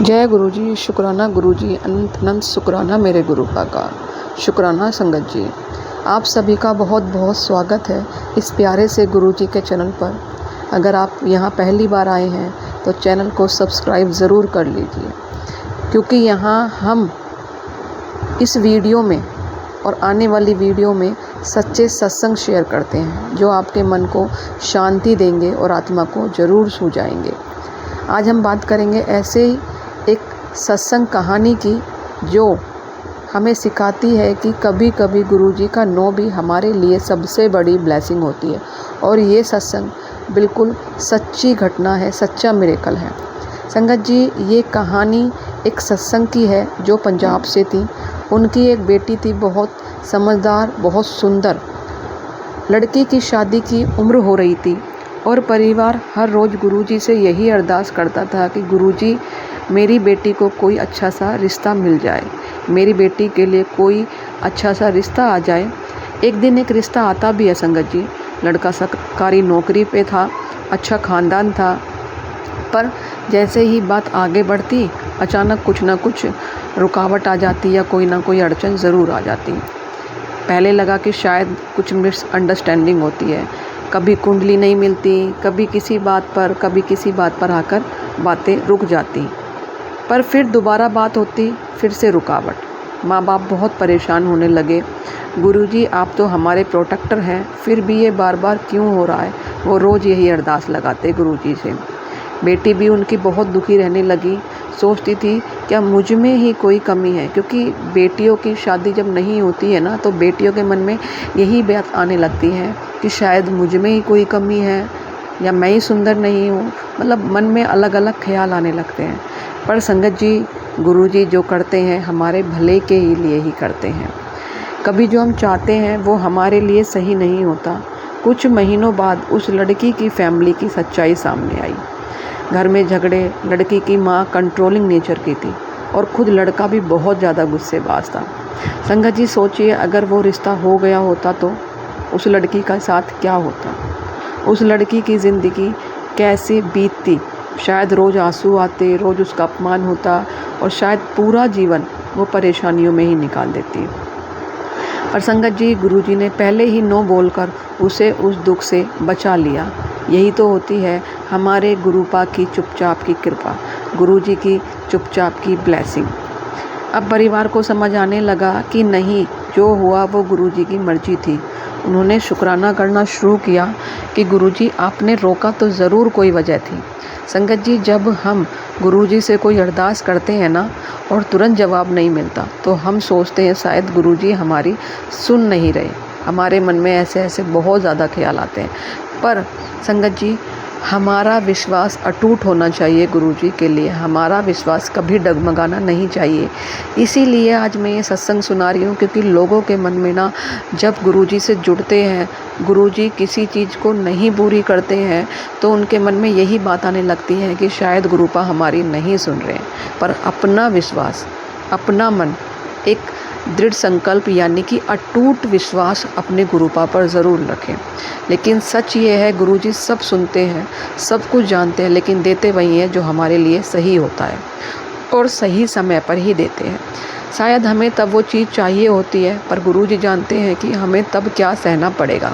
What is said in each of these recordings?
जय गुरुजी, शुक्राना गुरुजी, अनंत अनंत शुक्राना मेरे गुरु का। शुक्राना संगत जी, आप सभी का बहुत बहुत स्वागत है इस प्यारे से गुरुजी के चैनल पर। अगर आप यहाँ पहली बार आए हैं तो चैनल को सब्सक्राइब ज़रूर कर लीजिए, क्योंकि यहाँ हम इस वीडियो में और आने वाली वीडियो में सच्चे सत्संग शेयर करते हैं जो आपके मन को शांति देंगे और आत्मा को ज़रूर छू जाएंगे। आज हम बात करेंगे ऐसे ही एक सत्संग कहानी की जो हमें सिखाती है कि कभी कभी गुरुजी का नो भी हमारे लिए सबसे बड़ी ब्लेसिंग होती है। और ये सत्संग बिल्कुल सच्ची घटना है, सच्चा मिरेकल है। संगत जी, ये कहानी एक सत्संग की है जो पंजाब से थी। उनकी एक बेटी थी, बहुत समझदार, बहुत सुंदर। लड़की की शादी की उम्र हो रही थी और परिवार हर रोज़ गुरुजी से यही अरदास करता था कि गुरुजी, मेरी बेटी को कोई अच्छा सा रिश्ता मिल जाए, मेरी बेटी के लिए कोई अच्छा सा रिश्ता आ जाए। एक दिन एक रिश्ता आता भी है संगत जी। लड़का सरकारी नौकरी पे था, अच्छा ख़ानदान था, पर जैसे ही बात आगे बढ़ती अचानक कुछ ना कुछ रुकावट आ जाती या कोई ना कोई अड़चन ज़रूर आ जाती। पहले लगा कि शायद कुछ मिसअंडरस्टैंडिंग होती है, कभी कुंडली नहीं मिलती, कभी किसी बात पर आकर बातें रुक जाती, पर फिर दोबारा बात होती, फिर से रुकावट। माँ बाप बहुत परेशान होने लगे। गुरुजी, आप तो हमारे प्रोटेक्टर हैं, फिर भी ये बार बार क्यों हो रहा है? वो रोज़ यही अरदास लगाते गुरुजी से। बेटी भी उनकी बहुत दुखी रहने लगी, सोचती थी क्या मुझ में ही कोई कमी है, क्योंकि बेटियों की शादी जब नहीं होती है ना तो बेटियों के मन में यही बात आने लगती है कि शायद मुझ में ही कोई कमी है या मैं ही सुंदर नहीं हूँ। मतलब मन में अलग अलग ख्याल आने लगते हैं। पर संगत जी, गुरुजी जो करते हैं हमारे भले के ही लिए ही करते हैं। कभी जो हम चाहते हैं वो हमारे लिए सही नहीं होता। कुछ महीनों बाद उस लड़की की फैमिली की सच्चाई सामने आई। घर में झगड़े, लड़की की माँ कंट्रोलिंग नेचर की थी और खुद लड़का भी बहुत ज़्यादा गुस्सेबाज था। संगत जी, सोचिए अगर वो रिश्ता हो गया होता तो उस लड़की का साथ क्या होता, उस लड़की की ज़िंदगी कैसे बीतती। शायद रोज़ आंसू आते, रोज़ उसका अपमान होता और शायद पूरा जीवन वो परेशानियों में ही निकाल देती। पर संगत जी, गुरुजी ने पहले ही नो बोलकर उसे उस दुख से बचा लिया। यही तो होती है हमारे गुरुपा की चुपचाप की कृपा, गुरुजी की चुपचाप की ब्लेसिंग। अब परिवार को समझ आने लगा कि नहीं, जो हुआ वो गुरुजी की मर्जी थी। उन्होंने शुक्राना करना शुरू किया कि गुरुजी, आपने रोका तो ज़रूर कोई वजह थी। संगत जी, जब हम गुरुजी से कोई अरदास करते हैं ना और तुरंत जवाब नहीं मिलता तो हम सोचते हैं शायद गुरुजी हमारी सुन नहीं रहे। हमारे मन में ऐसे ऐसे बहुत ज़्यादा ख्याल आते हैं। पर संगत जी, हमारा विश्वास अटूट होना चाहिए गुरुजी के लिए। हमारा विश्वास कभी डगमगाना नहीं चाहिए। इसीलिए आज मैं ये सत्संग सुना रही हूँ, क्योंकि लोगों के मन में ना जब गुरुजी से जुड़ते हैं, गुरुजी किसी चीज़ को नहीं पूरी करते हैं तो उनके मन में यही बात आने लगती है कि शायद गुरुपा हमारी नहीं सुन रहे हैं। पर अपना विश्वास, अपना मन, एक दृढ़ संकल्प यानी कि अटूट विश्वास अपने गुरुपा पर ज़रूर रखें। लेकिन सच ये है, गुरुजी सब सुनते हैं, सब कुछ जानते हैं, लेकिन देते वही हैं जो हमारे लिए सही होता है और सही समय पर ही देते हैं। शायद हमें तब वो चीज़ चाहिए होती है, पर गुरुजी जानते हैं कि हमें तब क्या सहना पड़ेगा।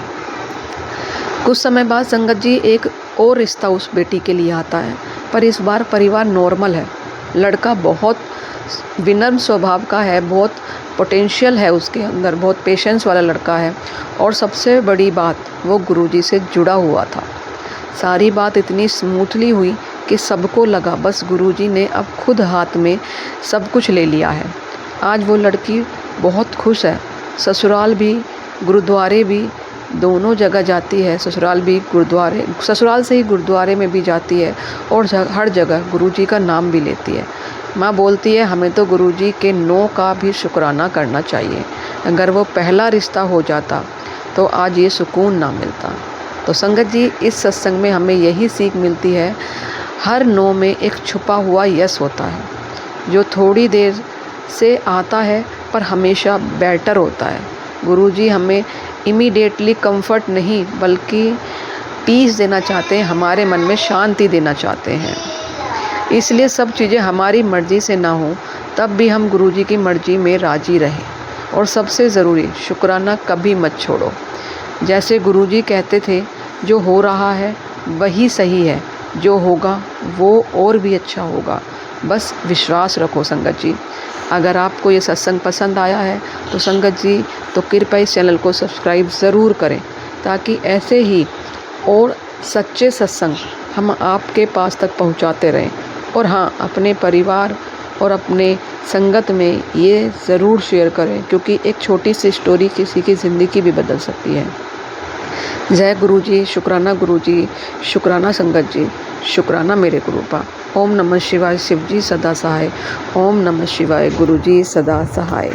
कुछ समय बाद संगत जी एक और रिश्ता उस बेटी के लिए आता है, पर इस बार परिवार नॉर्मल है। लड़का बहुत विनम्र स्वभाव का है, बहुत पोटेंशियल है उसके अंदर, बहुत पेशेंस वाला लड़का है और सबसे बड़ी बात, वो गुरुजी से जुड़ा हुआ था। सारी बात इतनी स्मूथली हुई कि सबको लगा बस गुरुजी ने अब खुद हाथ में सब कुछ ले लिया है। आज वो लड़की बहुत खुश है। ससुराल भी, गुरुद्वारे भी, दोनों जगह जाती है। ससुराल से ही गुरुद्वारे में भी जाती है और हर जगह गुरुजी का नाम भी लेती है। माँ बोलती है हमें तो गुरुजी के नो का भी शुक्राना करना चाहिए। अगर वो पहला रिश्ता हो जाता तो आज ये सुकून ना मिलता। तो संगत जी, इस सत्संग में हमें यही सीख मिलती है, हर नो में एक छुपा हुआ यस होता है जो थोड़ी देर से आता है पर हमेशा बेटर होता है। गुरुजी हमें इमीडिएटली कंफर्ट नहीं बल्कि पीस देना चाहते हैं, हमारे मन में शांति देना चाहते हैं। इसलिए सब चीज़ें हमारी मर्ज़ी से ना हो तब भी हम गुरुजी की मर्ज़ी में राज़ी रहें। और सबसे ज़रूरी, शुक्राना कभी मत छोड़ो। जैसे गुरुजी कहते थे, जो हो रहा है वही सही है, जो होगा वो और भी अच्छा होगा। बस विश्वास रखो संगत जी। अगर आपको ये सत्संग पसंद आया है तो संगत जी तो कृपया इस चैनल को सब्सक्राइब ज़रूर करें, ताकि ऐसे ही और सच्चे सत्संग हम आपके पास तक पहुंचाते रहें। और हाँ, अपने परिवार और अपने संगत में ये ज़रूर शेयर करें, क्योंकि एक छोटी सी स्टोरी किसी की ज़िंदगी भी बदल सकती है। जय गुरुजी, शुक्राना गुरुजी, शुक्राना संगत जी, शुक्राना मेरे गुरुपा। ओम नमः शिवाय, शिवजी सदा सहाय। ओम नमः शिवाय, गुरुजी सदा सहाय।